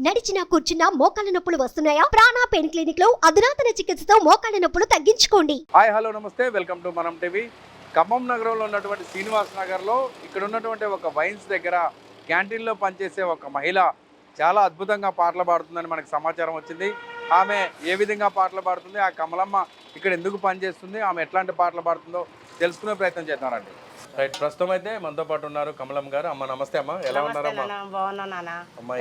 నడిచినా కూర్చున్నా మోకాళ్ళ నొప్పులు వస్తున్నాయా? ప్రాణా పెయిన్ క్లినిక్ లో అధునాతన చికిత్సతో మోకాళ్ళ నొప్పులు తగ్గించుకోండి. హాయ్ హలో నమస్తే, వెల్కమ్ టు మనం టీవీ. ఖమ్మం నగరంలో ఉన్నటువంటి శ్రీనివాస్ నగర్లో ఇక్కడ ఉన్నటువంటి ఒక వైన్స్ దగ్గర క్యాంటీన్లో పనిచేసే ఒక మహిళ చాలా అద్భుతంగా పాటలు పాడుతుందని మనకు సమాచారం వచ్చింది. ఆమె ఏ విధంగా పాటలు పాడుతుంది, ఆ కమలమ్మ ఇక్కడ ఎందుకు పనిచేస్తుంది, ఆమె ఎట్లాంటి పాటలు పాడుతుందో తెలుసుకునే ప్రయత్నం చేద్దామండి. రైట్, ప్రస్తుతం అయితే మనతో పాటు ఉన్నారు కమలమ్మ గారు. అమ్మ నమస్తే అమ్మ, ఎలా ఉన్నారమ్మా? అమ్మ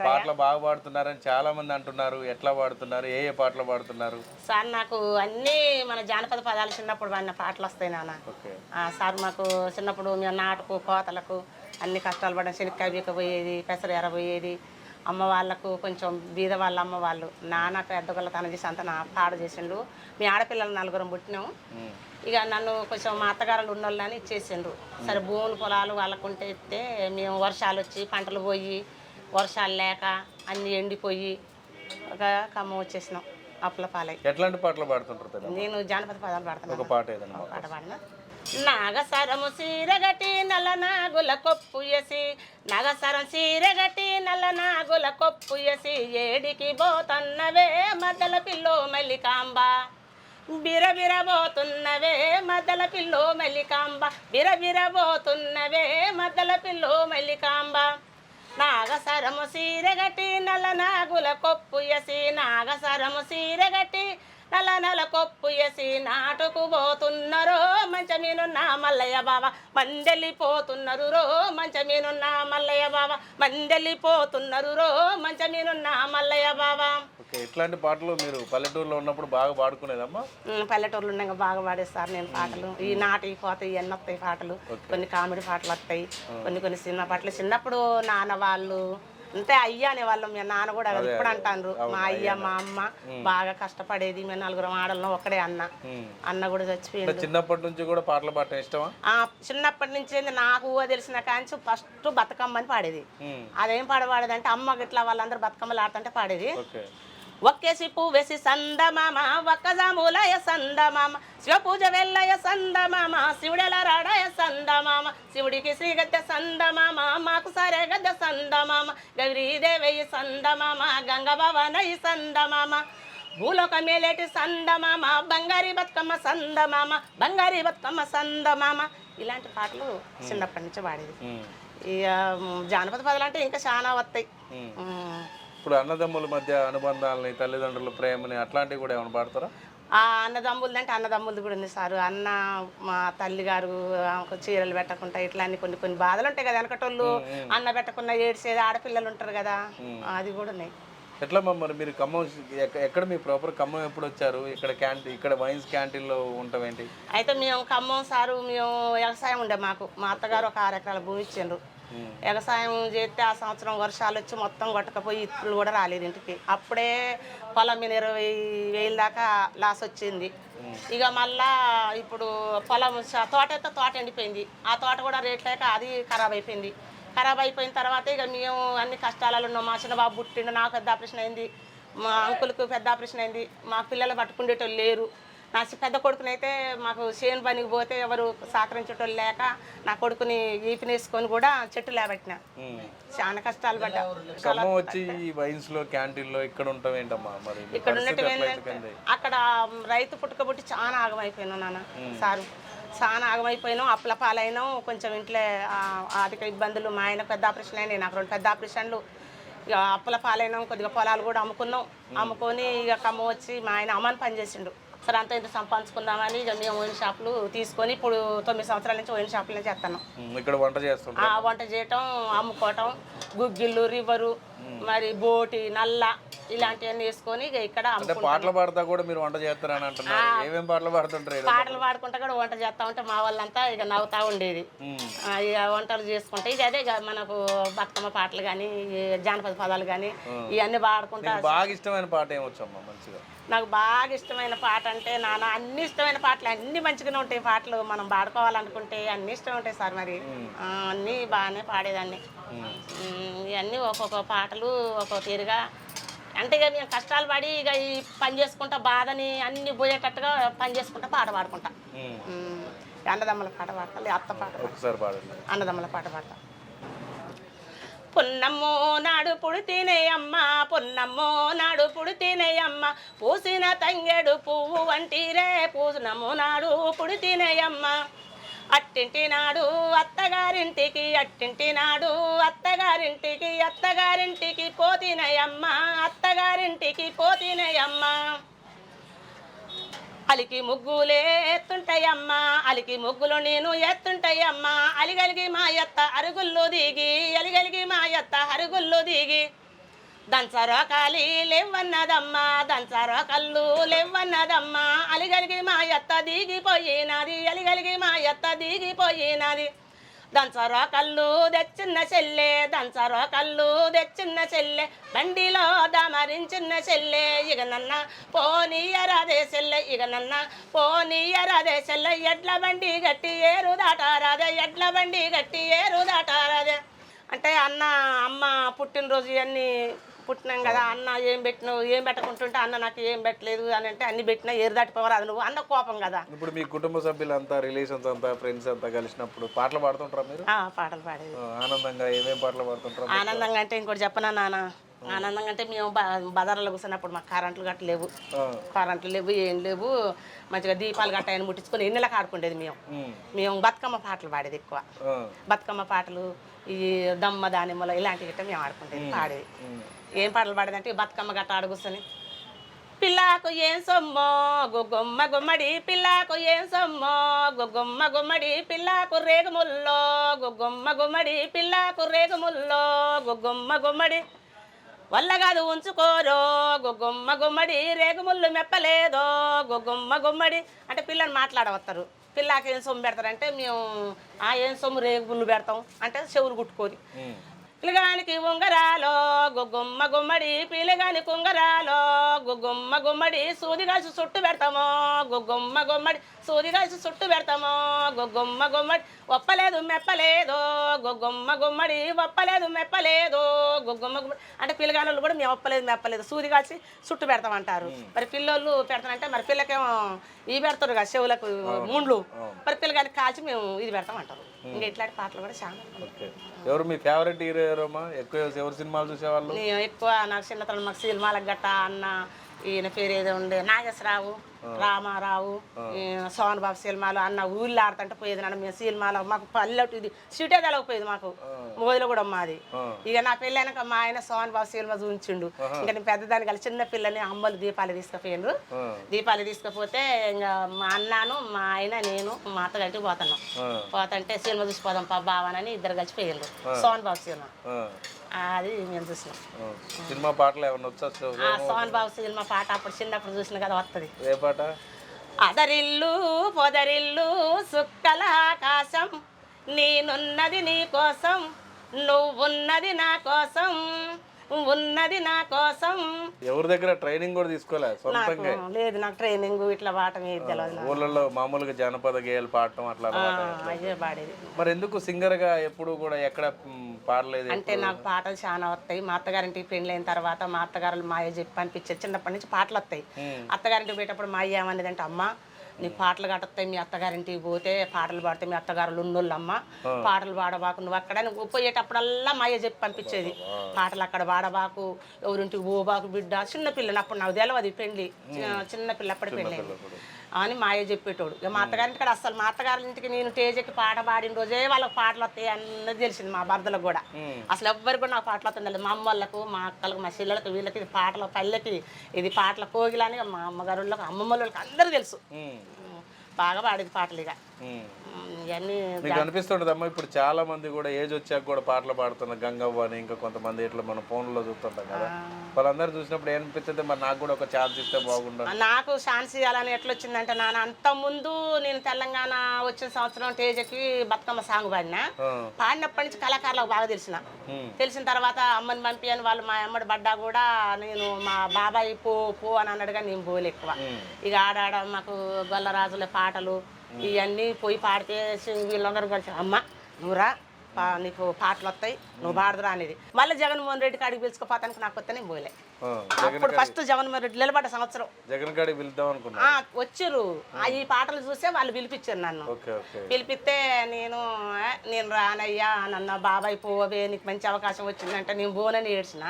పాటలు బాగా పాడుతున్నారని చాలా మంది అంటున్నారు. ఎట్లా పాడుతున్నారు, ఏ ఏ పాటలు పాడుతున్నారు? సార్ నాకు అన్ని మన జానపద పదాలు చిన్నప్పుడు పాడిన పాటలు వస్తాయి నాన్న. సార్ మాకు చిన్నప్పుడు మేము నాటుకు కోతలకు అన్ని కష్టాలు పడ్డాం. శనక్కాయ బీక పోయేది, పెసర ఎరబోయేది. అమ్మ వాళ్ళకు కొంచెం బీద వాళ్ళ అమ్మ వాళ్ళు నాన్న పెద్దగొల్ల తన చేసి అంతా నా పాడు చేసిండు. మీ ఆడపిల్లలు నలుగురం పుట్టినాము. ఇక నన్ను కొంచెం మా అత్తగారులు ఉన్నోళ్ళని ఇచ్చేసిండ్రు. సరే భూములు పొలాలు వాళ్ళకుంటే ఇస్తే మేము వర్షాలు వచ్చి పంటలు పోయి వర్షాలు లేక అన్నీ ఎండిపోయి ఒక ఖమ్మం వచ్చేసినాం. అప్పుల పాలై. ఎట్లాంటి పాటలు పాడుతుంటారు? నేను జానపద పదాలు పాడుతున్నాను. ఒక పాట ఏదైనా పాట పాడిన. నాగసరము సీరగటి నల్ల నాగుల కొప్పు ఎసి, నాగసరం సీరగటి నల్ల నాగుల కొప్పు ఎసి, ఏడికి పోతన్నవే మద్దల పిల్లో మల్లికాంబ, బిరబిరబోతున్నవే మద్దల పిల్లో మల్లికాంబ, బిరబిరబోతున్నవే మద్దల పిల్లో మల్లికాంబ. నాగసరము సీరగటి నల్ల నాగుల కొప్పు ఎసి, నాగసరము సీరగటి నల్ల నల్ల కొప్పు ఎసి, నాటుకు పోతున్నారు మంచమీనున్న మల్లయ్య బావ, మందెళ్ళిపోతున్నారు రో మంచమీనున్న మల్లయ్య బావ, మందెళ్ళిపోతున్నారు రో మంచమీనున్న మల్లయ్య బావ. ఇట్లాంటి పాటలు మీరు పల్లెటూరులో ఉన్నప్పుడు బాగా పాడుకునేదమ్మా? పల్లెటూరులో ఉన్నాక బాగా పాడేస్తారు నేను పాటలు. ఈ నాటి పోతాయి, ఇవన్నీ వస్తాయి పాటలు. కొన్ని కామెడీ పాటలు వస్తాయి, కొన్ని సినిమా పాటలు. చిన్నప్పుడు నాన్న వాళ్ళు అంతే అయ్య అనేవాళ్ళం. మీ నాన్న కూడా ఇప్పుడు అంటారు. మా అయ్య మా అమ్మ బాగా కష్టపడేది. మేము నలుగురం ఆడలను, ఒక్కడే అన్న కూడా చచ్చిపోయింది. చిన్నప్పటి నుంచి కూడా పాటలు పాడటం ఇష్టమా? చిన్నప్పటి నుంచి నాకు తెలిసిన కాంచి ఫస్ట్ బతుకమ్మని పాడేది. అదేం పాడేది అంటే అమ్మ గిట్లా వాళ్ళందరూ బతుకమ్మలు ఆడుతుంటే పాడేది. ఒక్కేసి పువ్వేసి సందమామ, ఒక్కజాములయ సందమామ, శివ పూజ వెళ్ళయ సందమామ, శివుడెల రాడయ సందమామ, శివుడికి శ్రీగద్దె సందమామ, మాకు సరే గద్దె సందమామ, గౌరీదేవయ్య సందమామ, గంగ భవనయ్య సందమామ, భూలోక మేలేటి సందమామ, బంగారి బతుకమ్మ సందమామ, బంగారి బతుకమ్మ సందమామ. ఇలాంటి పాటలు చిన్నప్పటి నుంచి పాడేది. ఇక జానపద పదాలు అంటే ఇంకా చాలా వస్తాయి. ఇప్పుడు అన్నదమ్ముల మధ్య అనుబంధాలని, తల్లిదండ్రుల ప్రేమని అట్లాంటివి కూడా ఏమైనా పాడతారా? అన్నదమ్ములది అంటే అన్నదమ్ములది కూడా ఉంది సార్. అన్న మా తల్లి గారు చీరలు పెట్టకుండా ఇట్లా అన్ని కొన్ని బాధలు ఉంటాయి కదా. వెనకటోళ్ళు అన్న పెట్టకుండా ఏడ్చేది ఆడపిల్లలు ఉంటారు కదా, అది కూడా ఉన్నాయి. ఎట్లా మరి మీరు ఖమ్మం ఎక్కడ మీ ప్రాపర్ ఖమ్మం ఎప్పుడు వచ్చారు? ఇక్కడ క్యాంటీన్, ఇక్కడ వైన్స్ క్యాంటీన్లో ఉంటాం ఏంటి? అయితే మేము ఖమ్మం సారు మేము వ్యవసాయం ఉండే మాకు. మా అత్తగారు ఒక 6 ఎకరాల భూమి ఇచ్చిండ్రు. వ్యవసాయం చేస్తే ఆ సంవత్సరం వర్షాలు వచ్చి మొత్తం కొట్టకపోయి ఇట్లు కూడా రాలేదు ఇంటికి. అప్పుడే పొలం మీద 20,000 దాకా లాస్ వచ్చింది. ఇక మళ్ళా ఇప్పుడు పొలం తోట అయితే తోట ఎండిపోయింది. ఆ తోట కూడా రేట్ లేక అది ఖరాబ్ అయిపోయింది. ఖరాబ్ అయిపోయిన తర్వాత ఇక మేము అన్ని కష్టాలలో ఉన్నాం. మా చిన్న బాబు పుట్టిండు, నాకు పెద్ద ఆపరేషన్ అయింది, మా అంకుల్కు పెద్ద ఆపరేషన్ అయింది. మా పిల్లలు పట్టుకునేటోళ్ళు లేరు. నా పెద్ద కొడుకునైతే మాకు చేను పనికి పోతే ఎవరు సహకరించేటోళ్ళు లేక నా కొడుకుని ఈపినేసుకొని కూడా చెట్టు లేబట్టిన. చాలా కష్టాలు పడ్డా. ఇక్కడ ఉన్నట్టు అక్కడ రైతు పుట్టుకబుట్టి చాలా ఆగమైపోయినాం నాన్న సారు. చాలా ఆగమైపోయినాం, అప్పుల పాలైనాం. కొంచెం ఇంట్లో ఆర్థిక ఇబ్బందులు. మా ఆయన పెద్ద ఆపరేషన్ అయినాయి, నాకు 2 పెద్ద ఆపరేషన్లు. ఇక అప్పుల పాలైనాం. కొద్దిగా పొలాలు కూడా అమ్ముకున్నాం. అమ్ముకొని ఇక ఖమ్మం వచ్చి మా ఆయన అమ్మని పనిచేసిండు. సరే అంత ఇంత సంపాదించుకుందామని ఇక మేము వైన్ షాపులు తీసుకొని ఇప్పుడు 9 సంవత్సరాల నుంచి వైన్ షాపులనే చేస్తాను. ఇక్కడ వంట చేయటం, అమ్ముకోవటం, గుగ్గిళ్ళు, రివరు, మరి బోటి, నల్ల ఇలాంటివన్నీ వేసుకొని ఇక ఇక్కడ పాటలు పాడుతా కూడా మీరు వంట చేస్తారని అంటున్నారు. ఏమేం పాటలు పాడుతుంటారు? పాటలు పాడుకుంటా కూడా వంట చేస్తా ఉంటే మా వాళ్ళంతా ఇక నవ్వుతా ఉండేది. ఇక వంటలు చేసుకుంటే ఇక అదే మనకు బతుకమ్మ పాటలు కానీ, జానపద పదాలు కానీ ఇవన్నీ పాడుకుంటా. బాగా ఇష్టమైన పాట ఏమొచ్చమ్మా మంచిగా? నాకు బాగా ఇష్టమైన పాట అంటే నాన్న అన్ని ఇష్టమైన పాటలు అన్ని మంచిగానే ఉంటాయి. పాటలు మనం పాడుకోవాలనుకుంటే అన్ని ఇష్టం ఉంటాయి సార్. మరి అన్నీ బాగానే పాడేదాన్ని. ఇవన్నీ ఒక్కొక్క పాటలు ఒక్కొక్క తీరుగా అంటే ఇక మేము కష్టాలు పడి ఇక ఈ పని చేసుకుంటా బాధని అన్ని పోయేటట్టుగా పని చేసుకుంటా పాట పాడుకుంటా. అన్నదమ్మల పాట పాడతా, అత్త పాట, అన్నదమ్మల పాట పాడతా. పున్నమ్మో నాడు పుడితేనేయమ్మ పున్నమ్మో నాడు పుడితేనేయమ్మ పూసిన తంగెడు పువ్వు వంటిరే పూనమ్మో నాడు పుడితేనేయమ్మ అట్టింటి నాడు అత్తగారింటికి అట్టింటి నాడు అత్తగారింటికి అత్తగారింటికి పోతినయమ్మ అత్తగారింటికి పోతినయమ్మ అలికి ముగ్గులే ఎత్తుంటాయమ్మ అలికి ముగ్గులు నేను ఎత్తుంటాయమ్మ అలిగలిగి మా ఎత్త అరుగుల్లో దిగి అలిగలిగి మా ఎత్త అరుగుల్లో దిగి దంచరోకాలి లేవన్నదమ్మా దంచరోకళ్ళు లేవన్నదమ్మా అలిగలిగి మా ఎత్త దిగిపోయినది అలిగలిగి మా ఎత్త దిగిపోయినది దంచరోకళ్ళు తెచ్చిన చెల్లె దంచరోకళ్ళు తెచ్చిన చెల్లె బండిలో దమరించిన చెల్లె ఇక నన్న పోనీయరాదే చెల్లె ఇక నన్న పోనీయరాదే చెల్లె ఎడ్ల బండి గట్టి ఏరు దాటారాదే ఎడ్ల బండి గట్టి ఏరు దాటారాదే అంటే అన్న అమ్మ పుట్టినరోజు ఇవన్నీ పుట్టినాం కదా అన్న ఏం పెట్టినావు ఏం పెట్టకుంటుంటే అన్న నాకు ఏం పెట్టలేదు అని అంటే అన్ని పెట్టినా ఏరు దాటిపోవరాదు నువ్వు అన్న కోపం కదా. ఇప్పుడు మీ కుటుంబ సభ్యులంతా రిలేషన్స్ అంతా ఫ్రెండ్స్ అంతా కలిసినప్పుడు పాటలు పాడుతుంటారా మీరు? పాటలు పాడేది ఆనందంగా ఏమేం పాటలు పాడుతుంటారు? ఆనందంగా అంటే ఇంకోటి చెప్పనా నాన్న ఆనందంగా అంటే మేము బజార్లో కూర్చున్నప్పుడు మాకు కరెంట్లు గట్ట లేవు కరెంట్లు లేవు ఏం లేవు మంచిగా దీపాలు గట్ట ఆయన ముట్టించుకొని ఎన్నెలకు ఆడుకుండేది మేము బతుకమ్మ పాటలు పాడేది ఎక్కువ బతుకమ్మ పాటలు ఈ దమ్మ దానిమ్మలు ఇలాంటివి గట్ట మేము ఆడుకుంటేది పాడేది. ఏం పాటలు పాడేదంటే బతుకమ్మ గట్ట ఆడ కూర్చొని పిల్లకు ఏం సొమ్మో గుగ్గొమ్మ గుమ్మడి పిల్లకు ఏం సొమ్మో గుగ్గొమ్మ గుమ్మడి పిల్లకు రేగుముల్లో గుగ్గొమ్మ గుమ్మడి పిల్లకు రేగుముల్లో గుగ్గొమ్మ గుమ్మడి వల్ల కాదు ఉంచుకోరో గుగ్గొమ్మ గుమ్మడి రేగుముళ్ళు మెప్పలేదో గుగ్గొమ్మ గుమ్మడి అంటే పిల్లని మాట్లాడవస్తారు. పిల్లాకి ఏం సొమ్ము పెడతారంటే మేము ఏం సొమ్ము రేగుముళ్ళు పెడతాం అంటే చెవులు కుట్టుకొని పిల్లగానికి ఉంగరాలో గుగ్గొమ్మ గుమ్మడి పిల్లగానికి ఉంగరాలో గుగ్గొమ్మ గుమ్మడి సూది కాసి చుట్టు పెడతామో గుగ్గొమ్మ గుమ్మడి సూది కాసి చుట్టు పెడతామో గుగ్గొమ్మ గుమ్మడి ఒప్పలేదు మెప్పలేదు గుగ్గొమ్మ గుమ్మడి ఒప్పలేదు మెప్పలేదు గుగ్గొమ్మ గుమ్మడి అంటే పిల్లగానోళ్ళు కూడా మేము ఒప్పలేదు మెప్పలేదు సూది కాసి చుట్టు పెడతామంటారు. మరి పిల్లోళ్ళు పెడతానంటే మరి పిల్లకేమో ఇవి పెడతారు కదా చెవులకు ముండ్లు మరి పిల్లగానికి కాల్చి మేము ఇది పెడతామంటారు. ఇంకా ఇట్లాంటి పాటలు కూడా చాలా. ఎవరు మీ ఫేవరెట్ హీరో ఎవరమ్మా? ఎక్కువ ఎవరు సినిమాలు చూసేవాళ్ళు? నేను ఎక్కువ నాకు చిన్నతనం మాకు సినిమాలకు గట్ట అన్న ఈయన పేరు ఏదో ఉండే నాగేశ్వరరావు రామారావు సోన్ బాబు సినిమాలు అన్న ఊళ్ళో ఆడుతుంటే పోయేది నాన్న మేము సినిమాలో మాకు పల్లెటు ఇది సిటీ తెలవకపోయేది మాకు మోదిలో కూడా మాది. ఇక నా పెళ్ళైనాక మా ఆయన సోన్ బాబు సినిమా చూపించిండు. ఇంకా నేను పెద్దదాని కలిసి చిన్న పిల్లని అమ్మలు దీపాలు తీసుకుపోయిండ్రు. దీపాలు తీసుకుపోతే ఇంకా మా అన్నాను మా ఆయన నేను మా అత్త కలిసి పోతున్నాం. పోతుంటే సినిమా చూసిపోదాం బావనని ఇద్దరు కలిసి పోయిండ్రు సోన్ బాబు సినిమా అది మేము చూసినాం. సినిమా పాటలు ఏమన్నా వచ్చా? సోన్ బాబు సినిమా పాట అప్పుడు చిన్నప్పుడు చూసిన కదా వస్తుంది. ఏ పాట? అదరిల్లు పొదరిల్లు సుక్కల ఆకాశం నేనున్నది నీ కోసం నువ్వున్నది నా కోసం ఉన్నది నా కోసం. ఎవరి దగ్గర ట్రైనింగ్ కూడా తీసుకోలే? సొంతంగా లేదు నాకు ట్రైనింగ్ ఇట్లా పాడటం ఏది తెలియదు. ఊళ్ళలో మామూలుగా జానపద గేయాలు పాడటం అట్లా అదే పాడేది. మరి ఎందుకు సింగర్ గా ఎప్పుడు కూడా ఎక్కడ పాడలేదు? అంటే నాకు పాటలు చాలా వస్తాయి. మా అత్తగారింటికి పెళ్ళి అయిన తర్వాత మా అత్తగారు మా అయ్య చెప్పి అనిపించేది చిన్నప్పటి నుంచి పాటలు వస్తాయి. అత్తగారింటికి పోయేటప్పుడు మా అయ్య ఏమనేది అంటే అమ్మ నీకు పాటలు కట్టొస్తాయి మీ అత్తగారింటికి పోతే పాటలు పాడితే మీ అత్తగారులు ఉన్నోళ్ళు అమ్మ పాటలు పాడబాకు నువ్వు అక్కడ నువ్వు పోయేటప్పుడల్లా మా అయ్య చెప్పి పంపించేది పాటలు అక్కడ పాడబాకు ఎవరింటికి పోబాకు బిడ్డ చిన్నపిల్లని అప్పుడు నాకు తెలియదు పెళ్ళి చిన్నపిల్ల అప్పటి పెళ్ళి అని మా అయ్య చెప్పేటోడు. ఇక మా అత్తగారింటి కూడా అసలు మా అత్తగారి ఇంటికి నేను స్టేజ్కి పాట పాడిన రోజే వాళ్ళకి పాటలు వస్తాయి అన్నది తెలిసింది మా భర్తలకు కూడా. అసలు ఎవ్వరికి కూడా నాకు పాటలు వస్తుండలేదు. మా అమ్మళ్ళకు మా అక్కలకు మా చెల్లెలకు వీళ్ళకి ఇది పాటల పల్లెకి ఇది పాటల కోగిలని మా అమ్మగారులకు అమ్మమ్మళ్ళకి అందరూ తెలుసు. బాగా పాడేది పాటలు. ఇక ఇవన్నీ మీకు అనిపిస్తుంటదమ్మా ఇప్పుడు చాలా మంది కూడా ఏజ్ వచ్చాక కూడా పాటలు పాడుతున్నారు గంగవ్వ అని ఇంకా కొంతమంది ఇట్లా మనం ఫోన్లో చూస్తుంటాం కదా వాళ్ళందరూ చూసినప్పుడు ఏమనిపిస్తుంది మరి నాకు కూడా ఒక ఛాన్స్ ఇస్తే బాగుంటుంది? నాకు ఛాన్స్ ఇవ్వాలని ఎట్లా వచ్చిందంటే నాన్న అంత ముందు నేను తెలంగాణ వచ్చిన సంవత్సరం స్టేజ్కి బతుకమ్మ సాంగ్ పాడినప్పటి నుంచి కళాకారులకు బాగా తెలిసిన తర్వాత అమ్మని పంపించని వాళ్ళు మా అమ్మడి పడ్డా కూడా నేను మా బాబాయ్ పో అని అన్నాడు కానీ నేను పోలే ఎక్కువ. ఇక ఆడాడ మాకు గొల్లరాజుల పాటలు ఇవన్నీ పోయి పాడితే వీళ్ళందరూ కలిసి అమ్మ నువ్వురా నీకు పాటలు వస్తాయి నువ్వు పాడదురా అనేది. మళ్ళీ జగన్మోహన్ రెడ్డి కాడికి పిలుచుకోపోతానికి నాకు వస్తే నేను పోలే. అప్పుడు ఫస్ట్ జగన్మోహన్ రెడ్డి నిలబడ్డ సంవత్సరం జగన్ కాడికి పిలుద్దాం అనుకున్నా వచ్చారు. ఈ పాటలు చూసే వాళ్ళు పిలిపించారు నన్ను. పిలిపిస్తే నేను రానయ్యా నన్న బాబాయ్ పోవే నీకు మంచి అవకాశం వచ్చిందంటే నేను పోనని ఏడ్చిన.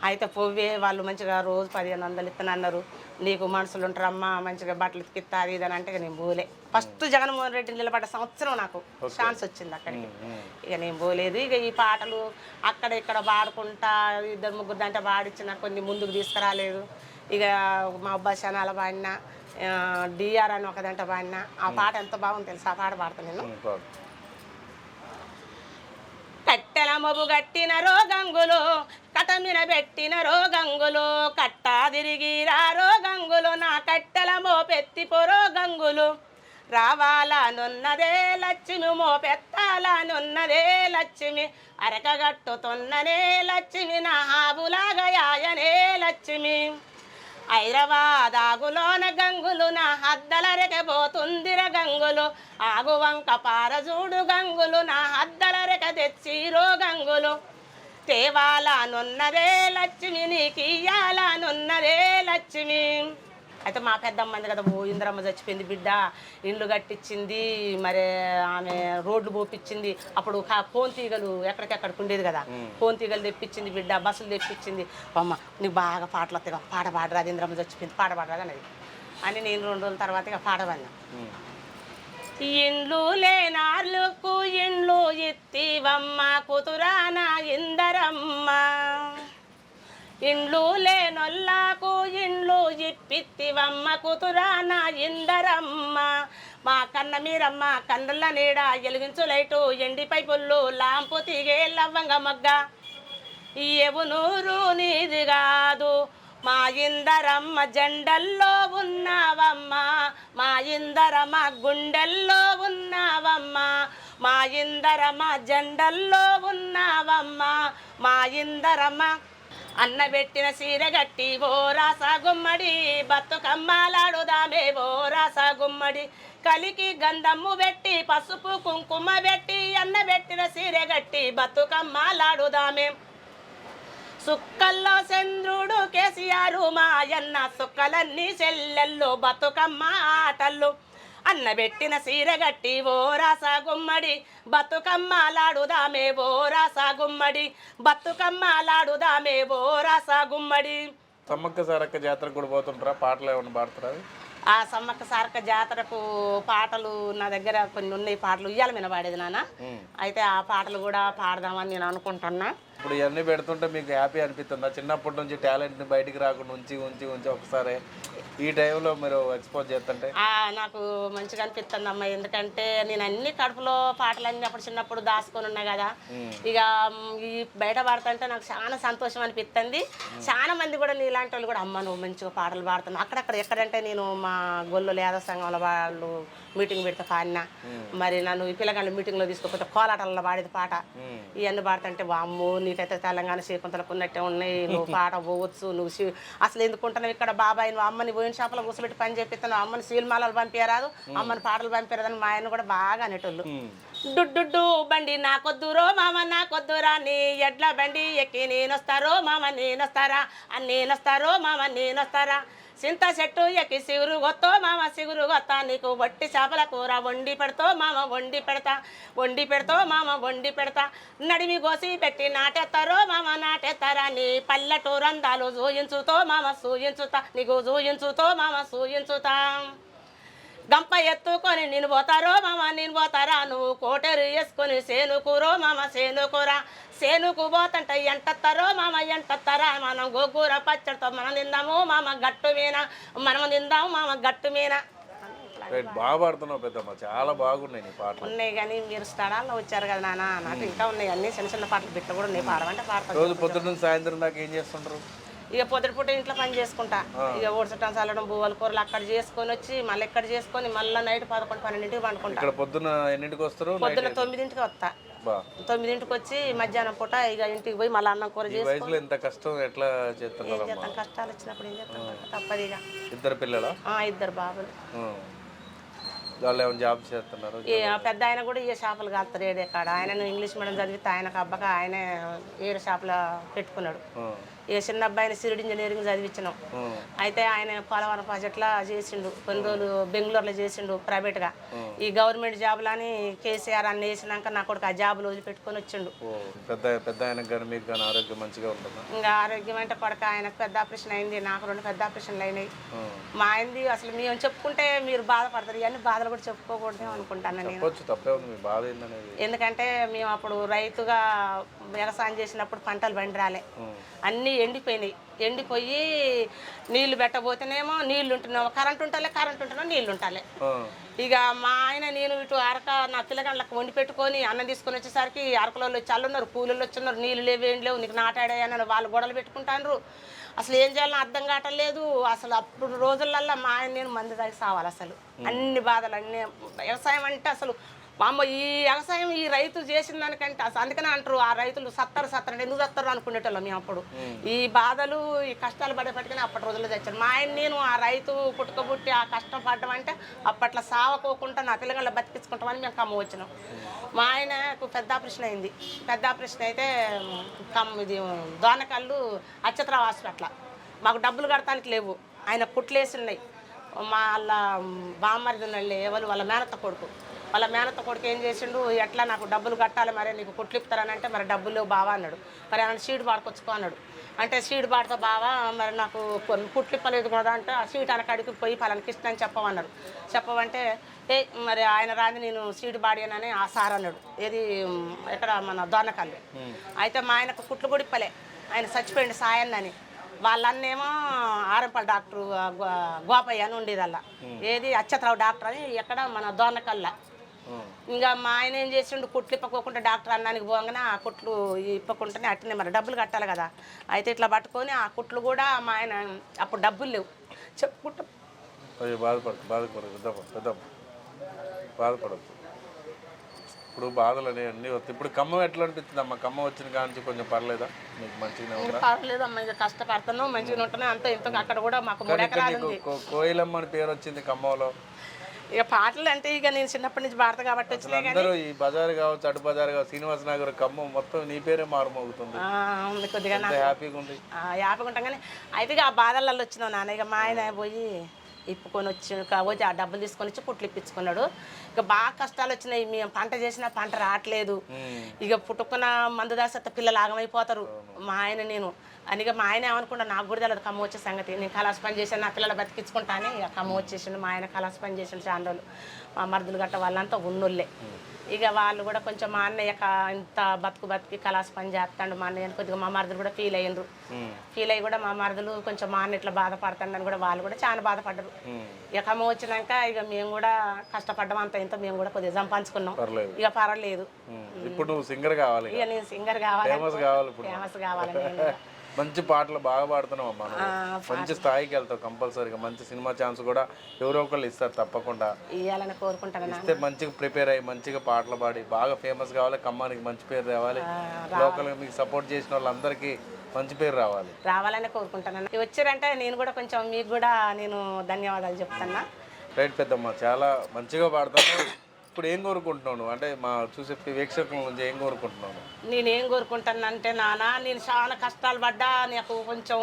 అయితే పోవే వాళ్ళు మంచిగా రోజు 1500 ఇస్తానన్నారు, నీకు మనుషులు ఉంటారమ్మా మంచిగా బట్టలు ఉతికిస్తా అది ఇదని అంటే నేను పోలే. ఫస్ట్ జగన్మోహన్ రెడ్డి నిలబడ్డ సంవత్సరం నాకు ఛాన్స్ వచ్చింది అక్కడికి. ఇక నేను పోలేదు. ఇక ఈ పాటలు అక్కడ ఇక్కడ పాడుకుంటా 2-3 దాంట్లో పాడించిన కొన్ని ముందుకు తీసుకురాలేదు. ఇక మా అబ్బాయి శనాల పాడిన డిఆర్ అని ఒక దాంట్లో పాడిన. ఆ పాట ఎంత బాగుంది తెలుసు. ఆ పాట పాడతాను నేను. కట్టెల మొబు గట్టిన రోగంగులు కటమిన పెట్టిన రోగంగులు కట్టా తిరిగి రోగంగులు నా కట్టెల మోపెత్తి పొరోగంగులు రావాలనున్నదే లక్ష్మి మోపెత్తాలనున్నదే లక్ష్మి అరకగట్టుతున్ననే లక్ష్మి నా హాబులాగయాయనే లక్ష్మి ఐరవాదాగులోన గంగులు నా హద్దలరెకపోతుందిర గంగులు ఆగువంక పారజూడు గంగులు నా హద్దలరెక తెచ్చిరో గంగులు తేవాలనున్నదే లక్ష్మి నీకియ్యాలనున్నదే లక్ష్మి. అయితే మా పెద్దమ్మంది కదా ఇంద్రమ్మ చచ్చిపోయింది, బిడ్డ ఇండ్లు కట్టించింది, మరి ఆమె రోడ్లు పోపించింది. అప్పుడు ఫోన్ తీగలు ఎక్కడికెక్కడికి ఉండేది కదా, ఫోన్ తీగలు తెప్పించింది బిడ్డ, బస్సులు తెప్పించింది. అమ్మ నీకు బాగా పాటలు వస్తాయి, పాట పాడరాదు, ఇంద్రమ్మ చచ్చిపోయింది పాట పాడరాదు అనేది అని నేను 2 రోజుల తర్వాత ఇక పాడవన్నా. ఇండ్లు లేనార్లకు ఇండ్లు ఎత్తివమ్మ కుతురాన ఇందరమ్మ ఇండ్లు లేనొల్లాకు ఇండ్లు ఇప్పిత్తివమ్మ కుతురాన ఇందరమ్మ మా కన్న మీరమ్మ కన్నుల నీడ ఎలిగించు లైటు ఎండిపై పుల్లు లాంపు తిగే లవ్వంగ మగ్గ ఎవనూరు నీది కాదు మా ఇందరమ్మ జెండల్లో ఉన్నావమ్మ మా ఇందరమ్మ గుండెల్లో ఉన్నావమ్మ మా ఇందరమ్మ జెండల్లో ఉన్నావమ్మ మా ఇందరమ్మ అన్న పెట్టిన సీర గట్టి ఓ రాస గుమ్మడి బతుకమ్మలాడుదామే ఓ రాస గుమ్మడి కలికి గంధము పెట్టి పసుపు కుంకుమ పెట్టి అన్న పెట్టిన సీర గట్టి బతుకమ్మలాడుదామే సుక్కల్లో చంద్రుడు కేసీఆర్ మాయన్న సుక్కలన్నీ చెల్లెళ్ళు బతుకమ్మ ఆటల్లో అన్న పెట్టిన సీర గట్టి ఓ రాస గుమ్మడి బతుకమ్మలాడుదామే ఓ రాస గుమ్మడి బతుకమ్మలాడుదామే ఓ రాస గుమ్మడి. సమ్మక్క సారక్క జాతరకు కూడా పోతుంటారా? పాటలు ఏమైనా పాడతారా? ఆ సమ్మక్క సారక్క జాతరకు పాటలు నా దగ్గర కొన్ని ఉన్నాయి. పాటలు ఉయ్యాల మీద పాడేది నాన్న. అయితే ఆ పాటలు కూడా పాడదామని నేను అనుకుంటున్నా. ఇప్పుడు ఇవన్నీ పెడుతుంటే మీకు హ్యాపీ అనిపిస్తుందా? చిన్నప్పటి నుంచి టాలెంట్ని బయటికి రాకుండా ఉంచి ఉంచి ఉంచి ఒకసారి ఈ టైంలో మీరు ఎక్స్పోజ్ చేస్తుంటే నాకు మంచిగా అనిపిస్తుంది అమ్మ. ఎందుకంటే నేను అన్ని కడుపులో పాటలన్నీ అప్పుడు చిన్నప్పుడు దాచుకొని ఉన్నా కదా, ఇక ఈ బయట పాడుతుంటే నాకు చాలా సంతోషం అనిపిస్తుంది. చాలా మంది కూడా నీలాంటి వాళ్ళు కూడా అమ్మ నువ్వు మంచిగా పాటలు పాడుతున్నావు అక్కడక్కడ ఎక్కడంటే నేను మా గొల్లు లేదా సంఘంలో వాళ్ళు మీటింగ్ పెడితే పాడినా, మరి నన్ను ఈ పిల్లగాళ్ళు మీటింగ్లో తీసుకుపోతే కోలాటల్లో పాడేది పాట ఇవన్నీ పాడుతుంటే వామ్మో నీకైతే తెలంగాణ శ్రీకుంతలకు ఉన్నట్టే ఉన్నాయి, నువ్వు పాట పోవచ్చు, నువ్వు అసలు ఎందుకుంటున్నావు ఇక్కడ బాబాయ్ నువ్వు అమ్మని పోయిన షాపులో కూర్చోబెట్టి పని చెప్పిస్తాను, అమ్మని సీల్మాలలు పంపించరాదు, అమ్మని పాటలు పంపించరాదని మా ఆయన కూడా బాగా అనేటోళ్ళు. డుడ్డు బండి నాకొద్దురో మామ నాకొద్దురా నీ ఎడ్ల బండి ఎక్కి నేనొస్తారో మామ నేనొస్తారా అని నేనొస్తారో మామ నేనొస్తారా చింత చెట్టు ఎక్కి సిగురు గొత్తో మామ సిగురు గొత్తా నీకు వట్టి చేపల కూర వండి పెడతో మామ వండి పెడతా వండి పెడతో మామ వండి పెడతా నడిమి గోసి పెట్టి నాటెత్తారో మామ నాటెత్తారా నీ పల్లెటూరందాలు చూయించుతో మామ సూయించుతా నీకు చూయించుతో మామ సూయించుతా గంప ఎత్తుకొని నేను పోతారో మామ నేను పోతారా నువ్వు కోటరు వేసుకొని సేనుకూరో మామ సేనుకూర సేనుకు పోతంట ఎంటత్తారో మామ ఎంటత్తారా మనం గోకూర పచ్చడితో మనం తిందాము మామ గట్టు మీద మనం తిందాము మామ గట్టు మీద. బాగా పాడుతున్నావు పెద్దమ్మ, చాలా బాగున్నాయి నీ పాటలు. ఉన్నాయి కానీ మీరు స్థలాల్లో వచ్చారు కదా నాన్న, నాకు ఇంకా ఉన్నాయి అన్ని చిన్న చిన్న పాటలు బిట్ట కూడా ఉన్నాయి, పాడమంటే పాడతాను. రోజు పొద్దున్న సాయంత్రం దాకా ఏం చేస్తుంటారు? ఇక పొద్దుటిపూట ఇంట్లో పని చేసుకుంటా, ఇక ఊడ్చటం చల్లడం బువ్వల కూరలు అక్కడ చేసుకొని వచ్చి మళ్ళీ ఇక్కడ చేసుకొని మళ్ళీ నైట్ 11-12కి పండుకుంటా. ఇక్కడ పొద్దున్న ఎన్నింటికి వస్తారు? పొద్దున్న 9కి వస్తా, 9కి వచ్చి మధ్యాహ్నం పూట ఇక ఇంటికి పోయి మళ్ళీ అన్నం కూర చేసి. వయసులో ఎంత కష్టం ఎట్లా చేస్తున్నారు? ఏం చేస్తాం, కష్టాలు వచ్చినప్పుడు ఏం చేస్తాం, తప్పదు ఇక. 2 పిల్లలా? 2 బాబులు. వాళ్ళు ఏమైనా జాబ్ చేస్తున్నారు? ఈ పెద్ద ఆయన కూడా ఏ షాపులు కాస్తారు ఏడే కాడ. ఆయన ఇంగ్లీష్ మీడియం చదివితే ఆయనకు అబ్బక ఆయనే ఏడు షాపులో పెట్టుకున్నాడు. ఇక చిన్న అబ్బాయిని సివిల్ ఇంజనీరింగ్ చదివించినాం. అయితే ఆయన పోలవరం ప్రాజెక్టులో చేసిండు, కొన్ని రోజులు బెంగళూరులో చేసిండు ప్రైవేట్గా. ఈ గవర్నమెంట్ జాబులు అని కేసీఆర్ అన్ని వేసినాక నా కొడుకు ఆ జాబులు వదిలిపెట్టుకొని వచ్చిండు. పెద్ద ఆయనకు కానీ మీకు కానీ ఆరోగ్యం మంచిగా ఉంటుంది? ఇంకా ఆరోగ్యం అంటే కొడుకు ఆయనకు పెద్ద ఆపరేషన్ అయింది, నాకు 2 పెద్ద ఆపరేషన్లు అయినాయి. మా ఆయనది అసలు మేము చెప్పుకుంటే మీరు బాధపడతారు, ఇవన్నీ బాధలు కూడా చెప్పుకోకూడదు అనుకుంటాను నేను. తప్పే ఉంది, మీ బాధ ఏందనేది. ఎందుకంటే మేము అప్పుడు రైతుగా వ్యవసాయం చేసినప్పుడు పంటలు బండి రాలే, అన్నీ ఎండిపోయి నీళ్లు పెట్టబోతేనేమో నీళ్లు ఉంటున్నాము, కరెంట్ ఉంటున్నాం, నీళ్లు ఉంటాలే. ఇక మా ఆయన నేను ఇటు అరక నా పిల్లగాళ్ళకి వండి పెట్టుకొని అన్నం తీసుకొని వచ్చేసరికి అరకలో వచ్చి అల్లున్నారు, కూలీలు వచ్చిన్నారు, నీళ్ళు లేవు ఏం లేవు, నీకు నాటాడాయని వాళ్ళు గొడవలు పెట్టుకుంటారు. అసలు ఏం చేయాలని అర్థం కావట్లేదు. అసలు అప్పుడు రోజులల్లో మా ఆయన నేను మంది దాకా సావాలి. అసలు అన్ని బాధలు అన్నీ. వ్యవసాయం అంటే అసలు అమ్మ ఈ వ్యవసాయం ఈ రైతు చేసిన దానికంటే అసలు అందుకనే అంటారు ఆ రైతులు సత్తారు ఎందుకు సత్తారు అనుకునేటోళ్ళం మేము అప్పుడు. ఈ బాధలు ఈ కష్టాలు పడేపట్టుకుని అప్పటి రోజుల్లో తెచ్చాను. మా ఆయన నేను ఆ రైతు పుట్టుకబుట్టి ఆ కష్టం పడ్డం అంటే అప్పట్లో సావకోకుండా నా పిల్లగాళ్ళ బతికించుకుంటామని మేము కమ్మ వచ్చినాం. మా ఆయనకు పెద్ద ఆపరేషన్ అయింది. పెద్ద ఆపరేషన్ అయితే ఇది దోనకల్లు అచ్చత్రావు హాస్పిటల్. మాకు డబ్బులు కడతానికి లేవు, ఆయన కుట్లేసి ఉన్నాయి. వాళ్ళ బామ్మరిది ఉన్నాళ్ళు ఎవరు వాళ్ళ మేనత్త కొడుకు ఏం చేసిండు, ఎట్లా నాకు డబ్బులు కట్టాలి, మరి నీకు కుట్లు ఇస్తారని అంటే మరి డబ్బులు లేవు బావా అన్నాడు. మరి ఆయన సీడ్ పాడుకొచ్చుకో అన్నాడు. అంటే సీడ్ పాడుతో బావా మరి నాకు కుట్లు ఇప్పలేదు కదా అంటే ఆ సీట్ అనకాడికి పోయి పలానికి ఇష్టం అని చెప్పమన్నారు. చెప్పమంటే మరి ఆయన రాని నేను సీడ్ బాడియనని ఆ సార్ అన్నాడు. ఏది ఎక్కడ మన దోనకల్లు. అయితే మా ఆయనకు కుట్లు కూడా ఇప్పలే, ఆయన చచ్చిపోయింది సాయన్నని. వాళ్ళన్నేమో ఆరంపల్లి డాక్టరు గోపయ్య అని ఉండేదల్లా, ఏది అచ్చత్రావు డాక్టర్ అని ఎక్కడ మన దోనకల్లా. ఇంకా మా ఆయన ఏం చేసిండు, కుట్లు ఇప్పకోకుండా డాక్టర్ అన్నానికి పోగానే ఆ కుట్లు ఇప్పకుండానే అట్టినే మరి డబ్బులు కట్టాలి కదా. అయితే ఇట్లా పట్టుకొని ఆ కుట్లు కూడా మా ఆయన అప్పుడు డబ్బులు లేవు చెప్పుకుంటా. బాధపడదు ఇప్పుడు బాధలు అనేవి అన్నీ వస్తాయి. ఇప్పుడు ఖమ్మం ఎట్లా అనిపిస్తుంది అమ్మ? ఖమ్మం వచ్చిన కానీ కొంచెం పర్లేదా మీకు? మంచిగా పర్లేదు అమ్మ, ఇక కష్టపడుతున్నాం, మంచిగా ఉంటున్నాం అంత ఇంత. అక్కడ కూడా మాకు 3 ఎకరాలు ఉంది. కోయిలమ్మ అని పేరు వచ్చింది ఖమ్మంలో. ఇక పాటలు అంటే ఇక నేను చిన్నప్పటి నుంచి పాడతా కాబట్టి వచ్చినాయి. అందరూ ఈ బజార్ కావచ్చు, అటు బజార్ కావచ్చు, శ్రీనివాస నగర్, ఖమ్మం మొత్తం నీ పేరే మారుమోగుతుంది. కొద్దిగా హ్యాపీగా ఉంది, హ్యాపీగా ఉంటాం. కానీ అయితే ఆ బాధలలో వచ్చినావు నాన్న. ఇక మా ఆయన పోయి ఇప్పుకొని వచ్చి ఆ డబ్బులు తీసుకొని వచ్చి కుట్లు ఇప్పించుకున్నాడు. ఇక బాగా కష్టాలు వచ్చినాయి. మేము పంట చేసినా పంట రావట్లేదు. ఇక పుట్టుకున్న మందు దాసత్త పిల్లలు ఆగమైపోతారు. మా ఆయన నేను అనిగా మా ఆయన ఏమనుకుంటా నాకు కూడా తెలియదు ఖమ్మం వచ్చే సంగతి. నేను కలాస పని చేశాను, నా పిల్లలు బతికించుకుంటా అని ఇక ఖమ్మం వచ్చేసిండు. మా ఆయన కలాస పని చేసిండు చాలా రోజులు. మా మరుదులు గట్ట వాళ్ళంతా ఉన్నోళ్ళే. ఇక వాళ్ళు కూడా కొంచెం మా అన్నయ్య ఇంత బతికి కలాస పని చేస్తాడు. మా అన్నయ్య కొద్దిగా మా మరుదులు కూడా ఫీల్ అయ్యిండ్రు. ఫీల్ అయ్యి కూడా మా మరుదులు కొంచెం మా అన్న ఇట్లా బాధపడతాడని కూడా వాళ్ళు కూడా చాలా బాధపడ్డారు. ఇక ఖమ్మం వచ్చినాక ఇక మేము కూడా కష్టపడ్డాం అంత ఇంత మేము కూడా కొద్దిగా సంపాదించుకున్నాం. ఇక పర్వాలేదు. ఇప్పుడు నువ్వు సింగర్ కావాలి. ఇక నేను సింగర్ కావాలి, ఫేమస్ కావాలని. మంచి పాటలు బాగా పాడుతున్నావు అమ్మా, మంచి స్థాయికి వెళ్తావు కంపల్సరీగా. మంచి సినిమా ఛాన్స్ కూడా ఎవరో ఒకళ్ళు ఇస్తారు తప్పకుండా, ఇవ్వాలని కోరుకుంటాను. ఇస్తే మంచిగా ప్రిపేర్ అయ్యి మంచిగా పాటలు పాడి బాగా ఫేమస్ కావాలి. ఖమ్మానికి మంచి పేరు రావాలి, లోకల్గా మీకు సపోర్ట్ చేసిన వాళ్ళందరికీ మంచి పేరు రావాలని కోరుకుంటాను. వచ్చారంటే నేను కూడా కొంచెం మీకు కూడా నేను ధన్యవాదాలు చెప్తున్నా. రైట్ పెద్దమ్మ, చాలా మంచిగా పాడతాను. ఇప్పుడు ఏం కోరుకుంటున్నాను అంటే మా చూసే వీక్షకుల నుంచి ఏం కోరుకుంటున్నాను? నేనేం కోరుకుంటానంటే నాన్న, నేను చాలా కష్టాలు పడ్డా, నాకు కొంచెం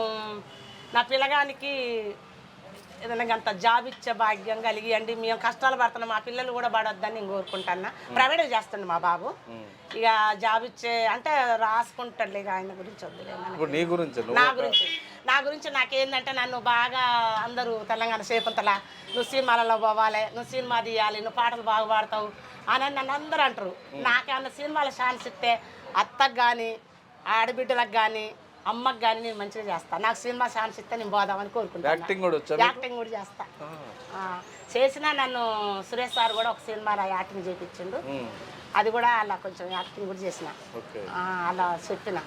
నా పిల్లగానికి ఏదైనా అంత జాబ్ ఇచ్చే భాగ్యం కలిగియండి. మేము కష్టాలు పడుతున్నాం, మా పిల్లలు కూడా పడొద్దని నేను కోరుకుంటాను. ప్రైవేట్ చేస్తుండే మా బాబు. ఇక జాబ్ ఇచ్చే అంటే రాసుకుంటాడులే, ఆయన గురించి వద్దులే. నా గురించి నాకేందంటే నన్ను బాగా అందరూ తెలంగాణ శేకుంతల నువ్వు సినిమాలలో పోవాలి, నువ్వు సినిమా తీయాలి, నువ్వు పాటలు బాగా పాడతావు అని నన్ను అందరూ అంటారు. నాకేమన్నా సినిమాల ఛాన్స్ ఇస్తే అత్తకు కానీ ఆడబిడ్డలకు కానీ అమ్మకి కానీ నేను మంచిగా చేస్తాను. నాకు సినిమా ఛాన్స్ ఇస్తే నేను పోదామని కోరుకుంటాను. యాక్టింగ్ కూడా చేస్తా. చేసినా నన్ను సురేష్ సార్ కూడా ఒక సినిమాలో యాక్టింగ్ చేయించిండు. అది కూడా అలా కొంచెం యాక్టింగ్ కూడా చేసిన, అలా చెప్పిన.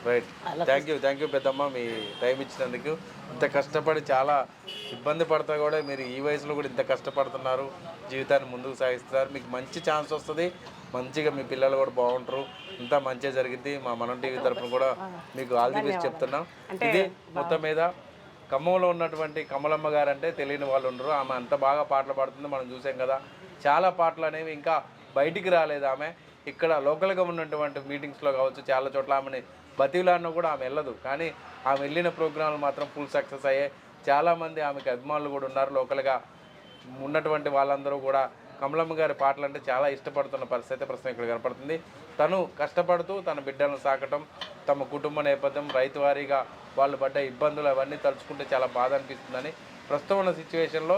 రైట్, థ్యాంక్ యూ పెద్దమ్మ, మీ టైం ఇచ్చినందుకు. ఇంత కష్టపడి చాలా ఇబ్బంది పడతా కూడా మీరు ఈ వయసులో కూడా ఇంత కష్టపడుతున్నారు, జీవితాన్ని ముందుకు సాగిస్తున్నారు. మీకు మంచి ఛాన్స్ వస్తుంది, మంచిగా మీ పిల్లలు కూడా బాగుంటారు, ఇంత మంచిగా జరిగింది. మా మనం టీవీ తరఫున కూడా మీకు ఆల్ ది బెస్ట్ చెప్తున్నాం. ఇది మొత్తం మీద ఖమ్మంలో ఉన్నటువంటి కమలమ్మ గారు అంటే తెలియని వాళ్ళు ఉండరు. ఆమె అంత బాగా పాటలు పాడుతుంది, మనం చూసాం కదా. చాలా పాటలు అనేవి ఇంకా బయటికి రాలేదు ఆమె. ఇక్కడ లోకల్గా ఉన్నటువంటి మీటింగ్స్లో కావచ్చు, చాలా చోట్ల ఆమెని బతిలాడినా కూడా ఆమె వెళ్ళదు. కానీ ఆమె వెళ్ళిన ప్రోగ్రాంలు మాత్రం ఫుల్ సక్సెస్ అయ్యాయి. చాలామంది ఆమెకి అభిమానులు కూడా ఉన్నారు. లోకల్గా ఉన్నటువంటి వాళ్ళందరూ కూడా కమలమ్మ గారి పాటలు అంటే చాలా ఇష్టపడుతున్న పరిస్థితి ప్రస్తుతం ఇక్కడ కనపడుతుంది. తను కష్టపడుతూ తన బిడ్డలను సాకటం, తమ కుటుంబ నేపథ్యం, రైతు వారీగా వాళ్ళు పడ్డ ఇబ్బందులు అవన్నీ తలుచుకుంటే చాలా బాధ అనిపిస్తుందని, ప్రస్తుతం ఉన్న సిచ్యువేషన్లో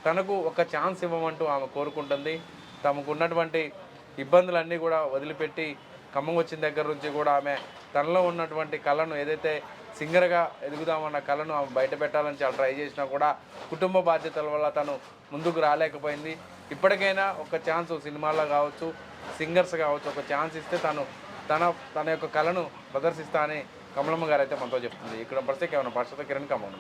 తనకు ఒక ఛాన్స్ ఇవ్వమంటూ ఆమె కోరుకుంటుంది. తమకు ఉన్నటువంటి ఇబ్బందులన్నీ కూడా వదిలిపెట్టి ఖమ్మం వచ్చిన దగ్గర నుంచి కూడా ఆమె తనలో ఉన్నటువంటి కళను, ఏదైతే సింగర్గా ఎదుగుదామన్న కళను ఆమె బయట పెట్టాలని చాలా ట్రై చేసినా కూడా కుటుంబ బాధ్యతల వల్ల తను ముందుకు రాలేకపోయింది. ఇప్పటికైనా ఒక ఛాన్స్ సినిమాల్లో కావచ్చు, సింగర్స్ కావచ్చు, ఒక ఛాన్స్ ఇస్తే తన యొక్క కళను ప్రదర్శిస్తా అని కమలమ్మ గారు అయితే మనతో చెప్తుంది. ఇక్కడ పరిస్థితి ఏమైనా పరిస్థితి కిరణ్ ఖమ్మం